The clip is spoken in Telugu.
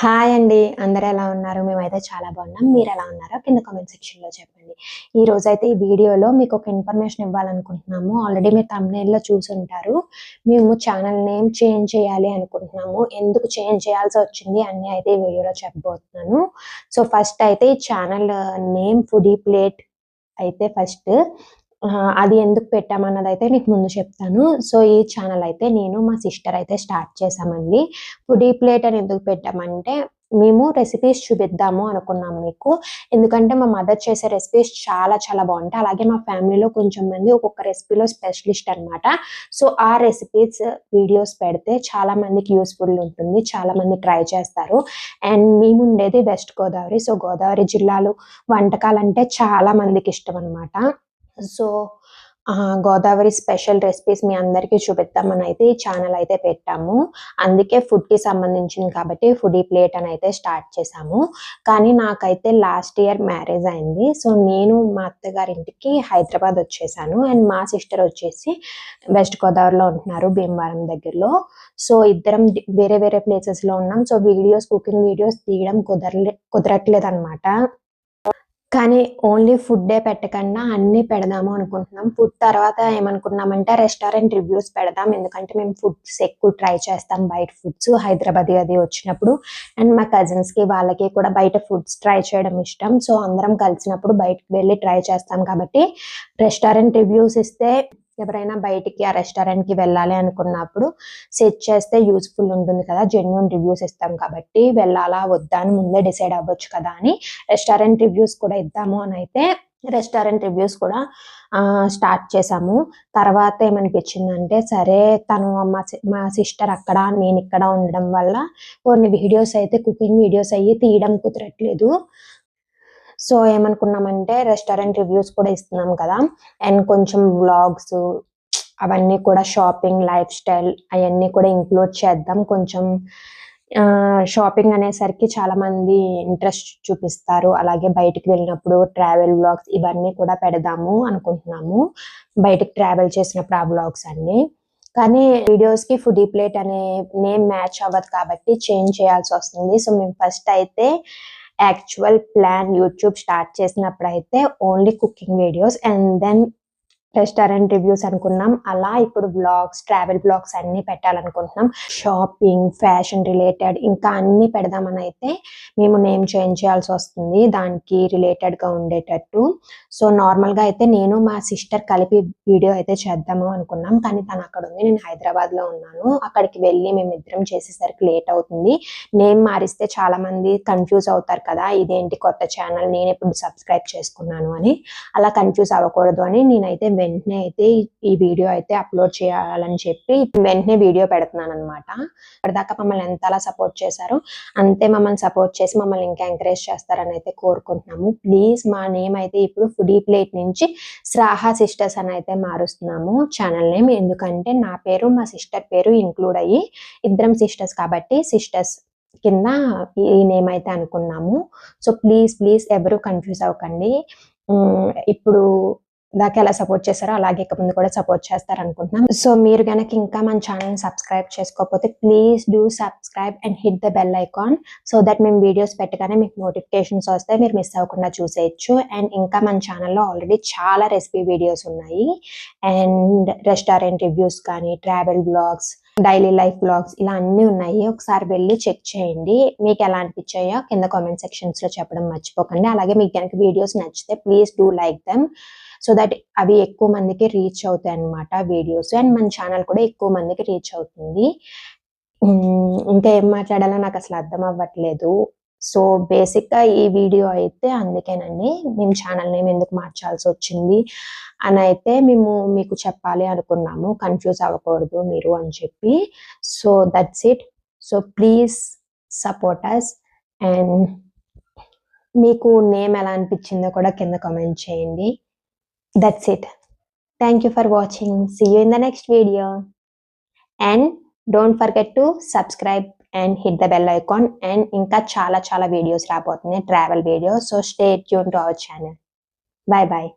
హాయ్ అండి. అందరూ ఎలా ఉన్నారు? మేమైతే చాలా బాగున్నాం. మీరెలా ఉన్నారో కింద కామెంట్ సెక్షన్‌లో చెప్పండి. ఈరోజైతే ఈ వీడియోలో మీకొక ఇన్ఫర్మేషన్ ఇవ్వాలనుకుంటున్నాము. ఆల్రెడీ మీరు థంబ్‌నెయిల్‌లో చూసుంటారు. మేము ఛానల్ నేమ్ చేంజ్ చేయాలి అనుకుంటున్నాము. ఎందుకు చేంజ్ చేయాల్సొచ్చింది అన్నీ అయితే ఈ వీడియోలో చెప్పబోతున్నాను. సో, ఫస్ట్ అయితే ఈ ఛానల్ నేమ్ ఫుడీ ప్లేట్ అయితే ఫస్ట్ అది ఎందుకు పెట్టామన్నదైతే మీకు ముందు చెప్తాను. సో, ఈ ఛానల్ అయితే నేను, మా సిస్టర్ అయితే స్టార్ట్ చేశామండి. ఫుడీ ప్లేట్ అని ఎందుకు పెట్టామంటే, మేము రెసిపీస్ చూపిద్దాము అనుకున్నాం మీకు. ఎందుకంటే, మా మదర్ చేసే రెసిపీస్ చాలా చాలా బావుంటాయి. అలాగే మా ఫ్యామిలీలో కొంచెం మంది ఒక్కొక్క రెసిపీలో స్పెషలిస్ట్ అనమాట. సో, ఆ రెసిపీస్ వీడియోస్ పెడితే చాలా మందికి యూజ్‌ఫుల్ ఉంటుంది. చాలా మంది ట్రై చేస్తారు. అండ్ మేముండేది వెస్ట్ గోదావరి. సో, గోదావరి జిల్లాలో వంటకాలంటే చాలా మందికి ఇష్టం అనమాట. సో, గోదావరి స్పెషల్ రెసిపీస్ మీ అందరికీ చూపిద్దామని అయితే ఈ ఛానల్ అయితే పెట్టాము. అందుకే ఫుడ్‌కి సంబంధించింది కాబట్టి ఫుడీ ప్లేట్ అని అయితే స్టార్ట్ చేశాము. కానీ నాకైతే లాస్ట్ ఇయర్ మ్యారేజ్ అయింది. సో, నేను మా అత్తగారింటికి హైదరాబాద్ వచ్చేసాను. అండ్ మా సిస్టర్ వచ్చేసి వెస్ట్ గోదావరిలో ఉంటున్నారు భీమవరం దగ్గరలో. సో, ఇద్దరం వేరే వేరే ప్లేసెస్‌లో ఉన్నాం. సో, కుకింగ్ వీడియోస్ తీయడం కుదరట్లేదనమాట. కానీ ఓన్లీ ఫుడ్డే పెట్టకుండా అన్నీ పెడదాము అనుకుంటున్నాం. ఫుడ్ తర్వాత ఏమనుకున్నామంటే రెస్టారెంట్ రివ్యూస్ పెడదాం. ఎందుకంటే మేము ఫుడ్స్ ఎక్కువ ట్రై చేస్తాం బయట ఫుడ్స్ హైదరాబాదీ అది వచ్చినప్పుడు. అండ్ మా కజిన్స్‌కి వాళ్ళకి కూడా బయట ఫుడ్స్ ట్రై చేయడం ఇష్టం. సో, అందరం కలిసినప్పుడు బయటకి వెళ్లి ట్రై చేస్తాం కాబట్టి రెస్టారెంట్ రివ్యూస్ ఇస్తే ఎవరైనా బయటికి ఆ రెస్టారెంట్‌కి వెళ్ళాలి అనుకున్నప్పుడు సెర్చ్ చేస్తే యూజ్‌ఫుల్ ఉంటుంది కదా! జెన్యూన్ రివ్యూస్ ఇస్తాం కాబట్టి వెళ్ళాలా? వద్దా? అని ముందే డిసైడ్ అవ్వచ్చు కదా! అని రెస్టారెంట్ రివ్యూస్ కూడా ఇద్దాము అనైతే రెస్టారెంట్ రివ్యూస్ కూడా స్టార్ట్ చేశాము. తర్వాత ఏమనిపించిందంటే సరే తను మా సిస్టర్ అక్కడ, నేనిక్కడ ఉండడం వల్ల కొన్ని వీడియోస్ అయితే కుకింగ్ వీడియోస్ అయ్యి తీయడం కుదరట్లేదు. సో, ఏమనుకున్నామంటే రెస్టారెంట్ రివ్యూస్ కూడా ఇస్తున్నాం కదా! అండ్ కొంచెం వ్లాగ్స్ అవన్నీ కూడా షాపింగ్, లైఫ్ స్టైల్ అయన్నీ కూడా ఇంక్లూడ్ చేద్దాం. కొంచెం షాపింగ్ అనేసరికి చాలామంది ఇంట్రెస్ట్ చూపిస్తారు. అలాగే బయటికి వెళ్ళినప్పుడు ట్రావెల్ వ్లాగ్స్ ఇవన్నీ కూడా పెడదాము అనుకుంటున్నాము. బయటికి ట్రావెల్ చేసినప్పుడు ఆ వ్లాగ్స్ అన్నీ. కానీ వీడియోస్‌కి ఫుడీ ప్లేట్ అనే నేమ్ మ్యాచ్ అవ్వదు కాబట్టి చేంజ్ చేయాల్సొస్తుంది. సో, మేము ఫస్ట్ అయితే యాక్చువల్ ప్లాన్ యూట్యూబ్ స్టార్ట్ చేసినప్పుడైతే only cooking videos and then restaurant reviews అనుకున్నాం. అలా ఇప్పుడు వ్లాగ్స్, ట్రావెల్ వ్లాగ్స్ అన్నీ పెట్టాలనుకుంటున్నాం. షాపింగ్, ఫ్యాషన్ రిలేటెడ్ ఇంకా అన్నీ పెడదామనైతే మేము నేమ్ చేంజ్ చేయాల్సొస్తుంది. దానికి రిలేటెడ్‌గా ఉండేటట్టు. సో, నార్మల్‌గా అయితే నేను, మా సిస్టర్ కలిపి వీడియో అయితే చేద్దాము అనుకున్నాం. కానీ తను అక్కడుంది. నేను హైదరాబాద్‌లో ఉన్నాను. అక్కడికి వెళ్ళి మేమిద్దరం చేసేసరికి లేట్ అవుతుంది. నేమ్ మారిస్తే చాలామంది కన్‌ఫ్యూజ్ అవుతారు కదా! ఇదేంటి కొత్త ఛానల్ నేనెప్పుడు సబ్స్క్రైబ్ చేసుకున్నాను అని. అలా కన్‌ఫ్యూజ్ అవ్వకూడదు అని నేనైతే వెంటనే అయితే ఈ వీడియో అయితే అప్‌లోడ్ చేయాలని చెప్పి వెంటనే వీడియో పెడుతున్నాననమాట. ఇప్పటిదాకా మమ్మల్ని ఎంతలా సపోర్ట్ చేశారో అంతే మమ్మల్ని సపోర్ట్ చేసి మమ్మల్ని ఇంకా ఎంకరేజ్ చేస్తారని అయితే కోరుకుంటున్నాము. ప్లీజ్ మా నేమ్ అయితే ఇప్పుడు ఫుడీ ప్లేట్ నుంచి శ్రాహ సిస్టర్స్ అని అయితే మారుస్తున్నాము ఛానల్ నేమ్. ఎందుకంటే నా పేరు, మా సిస్టర్ పేరు ఇంక్లూడ్ అయ్యి ఇద్దరం సిస్టర్స్ కాబట్టి సిస్టర్స్ కింద ఈ నేమ్ అయితే అనుకున్నాము. సో, ప్లీజ్ ఎవరు కన్‌ఫ్యూజ్ అవ్వకండి. ఇప్పుడు దాకా ఎలా సపోర్ట్ చేశారో అలాగే ఇక ముందు కూడా సపోర్ట్ చేస్తారనుకుంటున్నాం. సో, మీరు గనక ఇంకా మన ఛానల్‌ని సబ్స్క్రైబ్ చేసుకోకపోతే please do subscribe and hit the bell icon so that మేము వీడియోస్ పెట్టగానే మీకు నోటిఫికేషన్స్ వస్తాయి. మీరు మిస్ అవ్వకుండా చూసేయొచ్చు. అండ్ ఇంకా మన ఛానల్‌లో ఆల్రెడీ చాలా రెసిపీ వీడియోస్ ఉన్నాయి. అండ్ రెస్టారెంట్ రివ్యూస్ కానీ, travel vlogs, daily life vlogs ఇలా అన్నీ ఉన్నాయి. ఒకసారి వెళ్లి చెక్ చేయండి. మీకు ఎలా అనిపించాయో కింద కామెంట్ సెక్షన్స్‌లో చెప్పడం మర్చిపోకండి. అలాగే మీకు గనక వీడియోస్ నచ్చితే please do like them. So that అవి ఎక్కువ మందికి రీచ్ అవుతాయన్నమాట వీడియోస్. అండ్ మన ఛానల్ కూడా ఎక్కువ మందికి రీచ్ అవుతుంది. ఇంకా ఏం మాట్లాడాలో నాకసలు అర్థం అవ్వట్లేదు. సో, బేసిక్‌గా ఈ వీడియో అయితే అందుకేనండి. మేము ఛానల్ నేమ్ ఎందుకు మార్చాల్సొచ్చింది అనైతే మేము మీకు చెప్పాలి అనుకున్నాము. కన్‌ఫ్యూజ్ అవ్వకూడదు మీరు అని చెప్పి. So, that's it. So, please support us and మీకు నేమ్ ఎలా అనిపించిందో కూడా కింద కామెంట్ చేయండి. That's it. Thank you for watching. See you in the next video. And don't forget to subscribe and hit the bell icon. And ఇంకా చాలా videos రాబోతున్నాయి travel videos. So stay tuned to our channel. Bye bye.